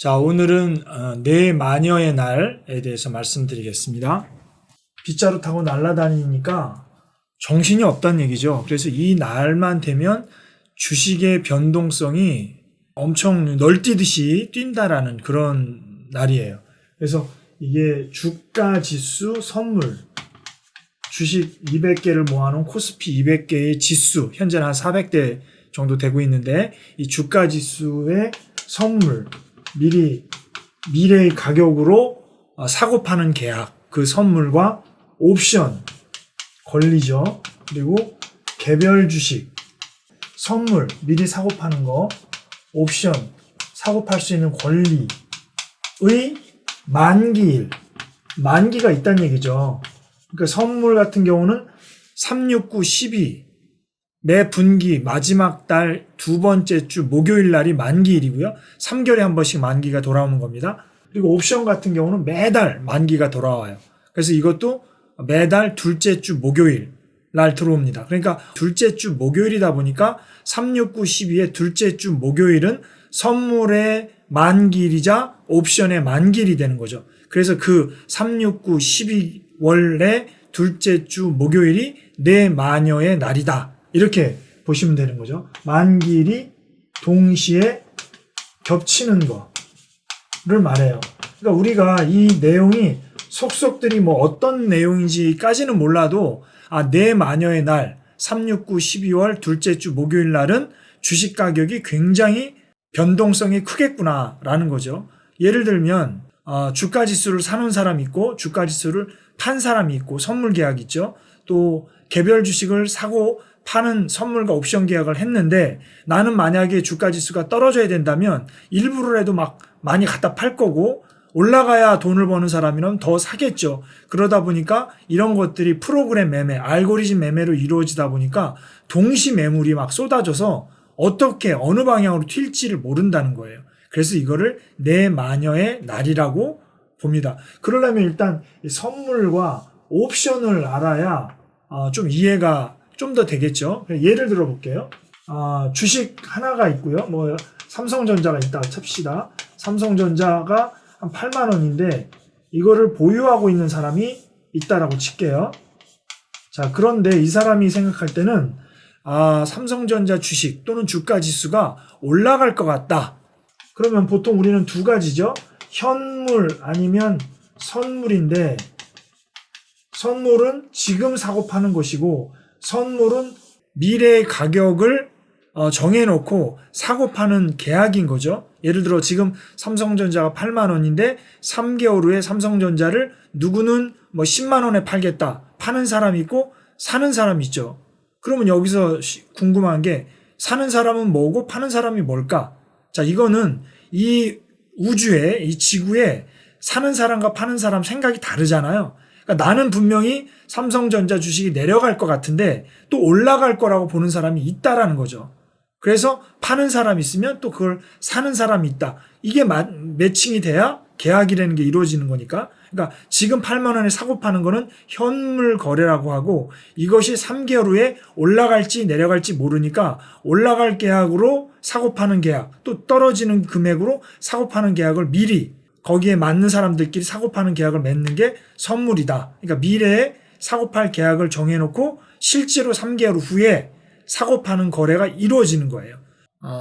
자, 오늘은 내 마녀의 날에 대해서 말씀드리겠습니다. 빗자루 타고 날아다니니까 정신이 없다는 얘기죠. 그래서 이 날만 되면 주식의 변동성이 엄청 널뛰듯이 뛴다라는 그런 날이에요. 그래서 이게 주가 지수 선물, 주식 200개를 모아놓은 코스피 200개의 지수, 현재는 한 400대 정도 되고 있는데, 이 주가 지수의 선물, 미래의 가격으로 사고 파는 계약, 그 선물과 옵션, 권리죠. 그리고 개별 주식, 선물, 미리 사고 파는 거, 옵션, 사고 팔 수 있는 권리의 만기일, 만기가 있다는 얘기죠. 그러니까 선물 같은 경우는 3, 6, 9, 12, 매 분기 마지막 달 두 번째 주 목요일 날이 만기일이고요. 3개월에 한 번씩 만기가 돌아오는 겁니다. 그리고 옵션 같은 경우는 매달 만기가 돌아와요. 그래서 이것도 매달 둘째 주 목요일 날 들어옵니다. 그러니까 둘째 주 목요일이다 보니까 3, 6, 9, 12의 둘째 주 목요일은 선물의 만기일이자 옵션의 만기일이 되는 거죠. 그래서 그 3, 6, 9, 12월의 둘째 주 목요일이 내 마녀의 날이다. 이렇게 보시면 되는 거죠. 만기일이 동시에 겹치는 거를 말해요. 그러니까 우리가 이 내용이 속속들이 뭐 어떤 내용인지까지는 몰라도 내 마녀의 날 3, 6, 9, 12월 둘째 주 목요일 날은 주식 가격이 굉장히 변동성이 크겠구나라는 거죠. 예를 들면 주가 지수를 사는 사람이 있고 주가 지수를 판 사람이 있고 선물 계약 있죠. 또 개별 주식을 사고 파는 선물과 옵션 계약을 했는데 나는 만약에 주가 지수가 떨어져야 된다면 일부러라도 막 많이 갖다 팔 거고 올라가야 돈을 버는 사람이면 더 사겠죠. 그러다 보니까 이런 것들이 프로그램 매매, 알고리즘 매매로 이루어지다 보니까 동시 매물이 막 쏟아져서 어떻게 어느 방향으로 튈지를 모른다는 거예요. 그래서 이거를 내 마녀의 날이라고 봅니다. 그러려면 일단 선물과 옵션을 알아야 좀 이해가 좀 더 되겠죠. 예를 들어 볼게요. 주식 하나가 있고요. 뭐 삼성전자가 있다 칩시다. 삼성전자가 한 8만 원인데 이거를 보유하고 있는 사람이 있다라고 칠게요. 자, 그런데 이 사람이 생각할 때는 삼성전자 주식 또는 주가 지수가 올라갈 것 같다. 그러면 보통 우리는 두 가지죠. 현물 아니면 선물인데 선물은 지금 사고 파는 것이고 선물은 미래의 가격을 정해놓고 사고 파는 계약인 거죠. 예를 들어 지금 삼성전자가 8만 원인데 3개월 후에 삼성전자를 누구는 뭐 10만 원에 팔겠다. 파는 사람이 있고 사는 사람이 있죠. 그러면 여기서 궁금한 게 사는 사람은 뭐고 파는 사람이 뭘까? 자, 이거는 이 우주에 이 지구에 사는 사람과 파는 사람 생각이 다르잖아요. 그러니까 나는 분명히 삼성전자 주식이 내려갈 것 같은데 또 올라갈 거라고 보는 사람이 있다라는 거죠. 그래서 파는 사람이 있으면 또 그걸 사는 사람이 있다. 이게 매칭이 돼야 계약이라는 게 이루어지는 거니까. 그러니까 지금 8만 원에 사고 파는 거는 현물 거래라고 하고 이것이 3개월 후에 올라갈지 내려갈지 모르니까 올라갈 계약으로 사고 파는 계약 또 떨어지는 금액으로 사고 파는 계약을 미리 거기에 맞는 사람들끼리 사고 파는 계약을 맺는 게 선물이다. 그러니까 미래에 사고 팔 계약을 정해놓고 실제로 3개월 후에 사고 파는 거래가 이루어지는 거예요.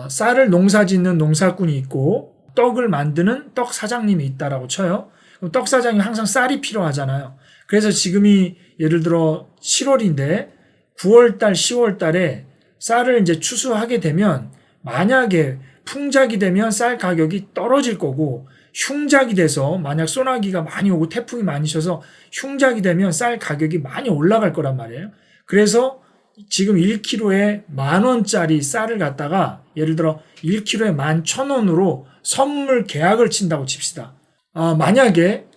쌀을 농사 짓는 농사꾼이 있고 떡을 만드는 떡 사장님이 있다라고 쳐요. 그럼 떡 사장이 항상 쌀이 필요하잖아요. 그래서 지금이 예를 들어 7월인데 9월달, 10월달에 쌀을 이제 추수하게 되면 만약에 풍작이 되면 쌀 가격이 떨어질 거고 흉작이 돼서 만약 소나기가 많이 오고 태풍이 많이 쳐서 흉작이 되면 쌀 가격이 많이 올라갈 거란 말이에요. 그래서 지금 1kg에 10,000원짜리 쌀을 갖다가 예를 들어 1kg에 11,000원으로 선물 계약을 친다고 칩시다. 만약에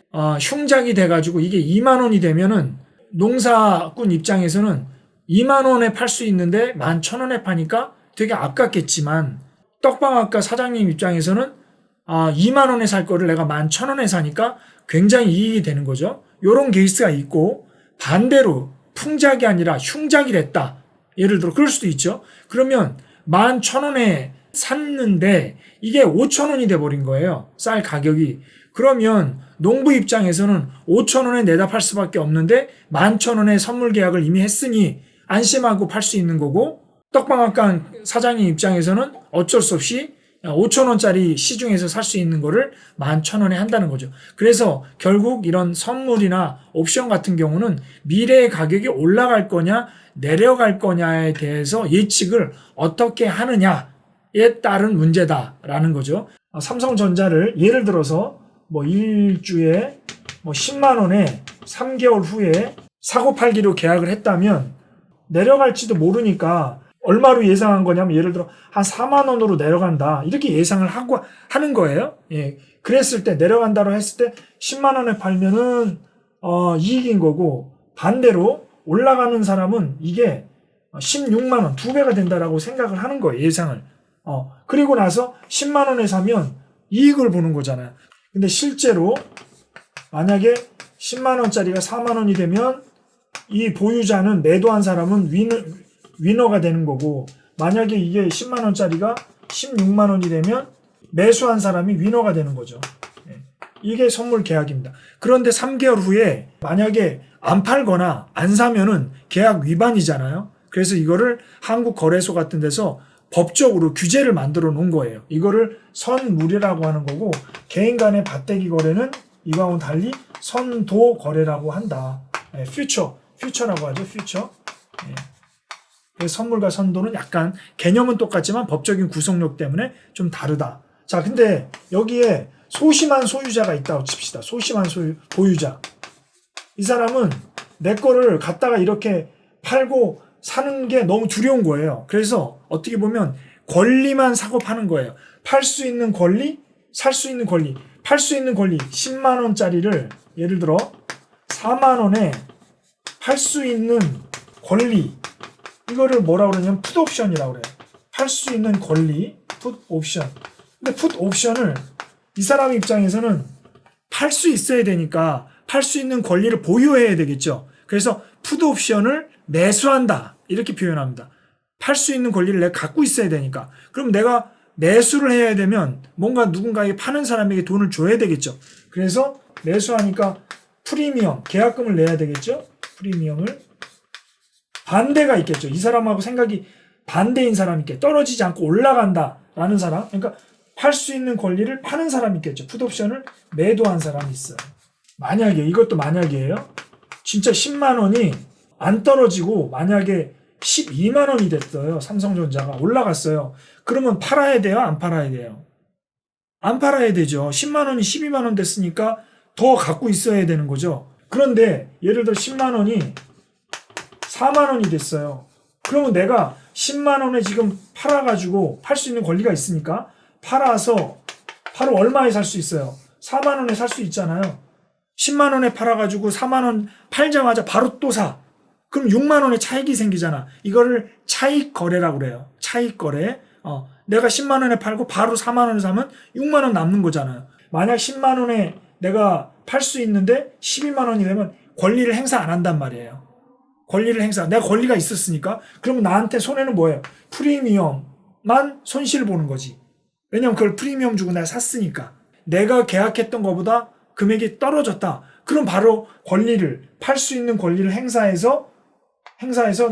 흉작이 돼가지고 이게 2만 원이 되면은 농사꾼 입장에서는 2만 원에 팔 수 있는데 11,000원에 파니까 되게 아깝겠지만 떡방학과 사장님 입장에서는 2만 원에 살 거를 내가 11,000원에 사니까 굉장히 이익이 되는 거죠. 이런 케이스가 있고 반대로 풍작이 아니라 흉작이 됐다. 예를 들어 그럴 수도 있죠. 그러면 11,000원에 샀는데 이게 5,000원이 돼버린 거예요. 쌀 가격이. 그러면 농부 입장에서는 5,000원에 내다 팔 수밖에 없는데 11,000원에 선물 계약을 이미 했으니 안심하고 팔 수 있는 거고, 떡방앗간 사장님 입장에서는 어쩔 수 없이 5,000원짜리 시중에서 살 수 있는 거를 11,000원에 한다는 거죠. 그래서 결국 이런 선물이나 옵션 같은 경우는 미래의 가격이 올라갈 거냐 내려갈 거냐에 대해서 예측을 어떻게 하느냐에 따른 문제다라는 거죠. 삼성전자를 예를 들어서 뭐 일주에 뭐 10만 원에 3개월 후에 사고 팔기로 계약을 했다면 내려갈지도 모르니까 얼마로 예상한 거냐면 예를 들어 한 4만 원으로 내려간다 이렇게 예상을 하고 하는 거예요. 예. 그랬을 때 내려간다고 했을 때 10만 원에 팔면은 이익인 거고, 반대로 올라가는 사람은 이게 16만 원, 2배가 된다라고 생각을 하는 거예요. 예상을. 그리고 나서 10만 원에 사면 이익을 보는 거잖아요. 근데 실제로 만약에 10만 원짜리가 4만 원이 되면 이 보유자는, 매도한 사람은 위너가 되는 거고, 만약에 이게 10만 원짜리가 16만 원이 되면 매수한 사람이 위너가 되는 거죠. 이게 선물 계약입니다. 그런데 3개월 후에 만약에 안 팔거나 안 사면은 계약 위반이잖아요. 그래서 이거를 한국거래소 같은 데서 법적으로 규제를 만들어 놓은 거예요. 이거를 선물이라고 하는 거고, 개인 간의 밭대기 거래는 이거하고는 달리 선도 거래라고 한다. 퓨처라고 하죠. 퓨처. 선물과 선도는 약간 개념은 똑같지만 법적인 구속력 때문에 좀 다르다. 자, 근데 여기에 소심한 소유자가 있다고 칩시다. 소심한 보유자. 이 사람은 내 거를 갖다가 이렇게 팔고 사는 게 너무 두려운 거예요. 그래서 어떻게 보면 권리만 사고 파는 거예요. 팔 수 있는 권리, 살 수 있는 권리. 팔 수 있는 권리 10만 원짜리를 예를 들어 4만 원에 팔 수 있는 권리, 이거를 뭐라고 그러냐면 풋옵션이라고 그래요. 팔 수 있는 권리, 풋옵션. 근데 풋옵션을 이 사람 입장에서는 팔 수 있어야 되니까 팔 수 있는 권리를 보유해야 되겠죠. 그래서 풋옵션을 매수한다 이렇게 표현합니다. 팔 수 있는 권리를 내가 갖고 있어야 되니까. 그럼 내가 매수를 해야 되면 뭔가 누군가에게 파는 사람에게 돈을 줘야 되겠죠. 그래서 매수하니까 프리미엄, 계약금을 내야 되겠죠. 프리미엄을. 반대가 있겠죠. 이 사람하고 생각이 반대인 사람이 있겠죠. 떨어지지 않고 올라간다라는 사람. 그러니까 팔 수 있는 권리를 파는 사람이 있겠죠. 풋옵션을 매도한 사람이 있어요. 만약에, 이것도 만약이에요. 진짜 10만 원이 안 떨어지고 만약에 12만 원이 됐어요. 삼성전자가 올라갔어요. 그러면 팔아야 돼요? 안 팔아야 돼요? 안 팔아야 되죠. 10만 원이 12만 원 됐으니까 더 갖고 있어야 되는 거죠. 그런데 예를 들어 10만 원이 4만 원이 됐어요. 그러면 내가 10만 원에 지금 팔아가지고 팔 수 있는 권리가 있으니까 팔아서 바로 얼마에 살 수 있어요? 4만 원에 살 수 있잖아요. 10만 원에 팔아가지고 4만 원 팔자마자 바로 또 사. 그럼 6만 원의 차익이 생기잖아. 이거를 차익 거래라고 그래요. 차익 거래. 내가 10만 원에 팔고 바로 4만 원에 사면 6만 원 남는 거잖아요. 만약 10만 원에 내가 팔 수 있는데 12만 원이 되면 권리를 행사 안 한단 말이에요. 권리를 행사. 내가 권리가 있었으니까. 그러면 나한테 손해는 뭐예요? 프리미엄만 손실 보는 거지. 왜냐면 그걸 프리미엄 주고 내가 샀으니까. 내가 계약했던 것보다 금액이 떨어졌다. 그럼 바로 권리를, 팔 수 있는 권리를 행사해서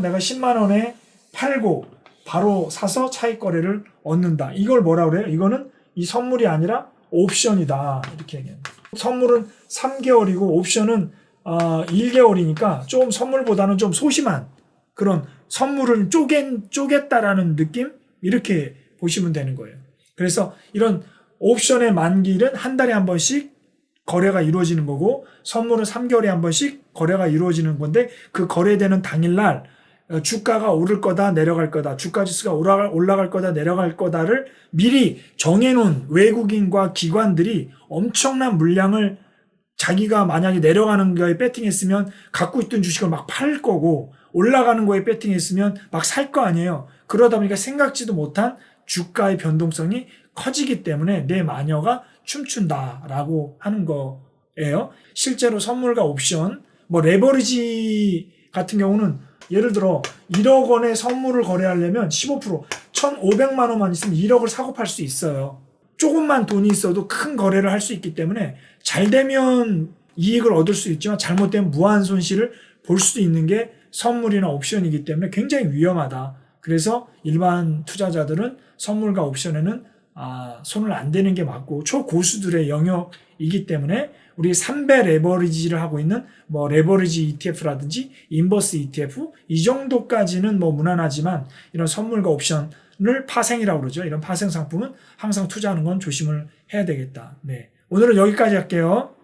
내가 10만 원에 팔고 바로 사서 차익 거래를 얻는다. 이걸 뭐라 그래요? 이거는 이 선물이 아니라 옵션이다. 이렇게 얘기합니다. 선물은 3개월이고 옵션은 1개월이니까 좀 선물보다는 좀 소심한 그런, 선물을 쪼갰다라는 느낌? 이렇게 보시면 되는 거예요. 그래서 이런 옵션의 만기일은 한 달에 한 번씩 거래가 이루어지는 거고, 선물은 3개월에 한 번씩 거래가 이루어지는 건데, 그 거래되는 당일날 주가가 오를 거다 내려갈 거다, 주가 지수가 올라갈 거다 내려갈 거다를 미리 정해놓은 외국인과 기관들이 엄청난 물량을, 자기가 만약에 내려가는 거에 배팅했으면 갖고 있던 주식을 막 팔 거고, 올라가는 거에 배팅했으면 막 살 거 아니에요. 그러다 보니까 생각지도 못한 주가의 변동성이 커지기 때문에 내 마녀가 춤춘다라고 하는 거예요. 실제로 선물과 옵션, 뭐 레버리지 같은 경우는 예를 들어 1억 원의 선물을 거래하려면 15%, 1,500만 원만 있으면 1억을 사고 팔 수 있어요. 조금만 돈이 있어도 큰 거래를 할 수 있기 때문에 잘 되면 이익을 얻을 수 있지만 잘못되면 무한 손실을 볼 수도 있는 게 선물이나 옵션이기 때문에 굉장히 위험하다. 그래서 일반 투자자들은 선물과 옵션에는 손을 안 대는 게 맞고 초고수들의 영역이기 때문에 우리 3배 레버리지를 하고 있는 뭐 레버리지 ETF라든지 인버스 ETF 이 정도까지는 뭐 무난하지만 이런 선물과 옵션을 파생이라고 그러죠. 이런 파생 상품은 항상 투자하는 건 조심을 해야 되겠다. 네. 오늘은 여기까지 할게요.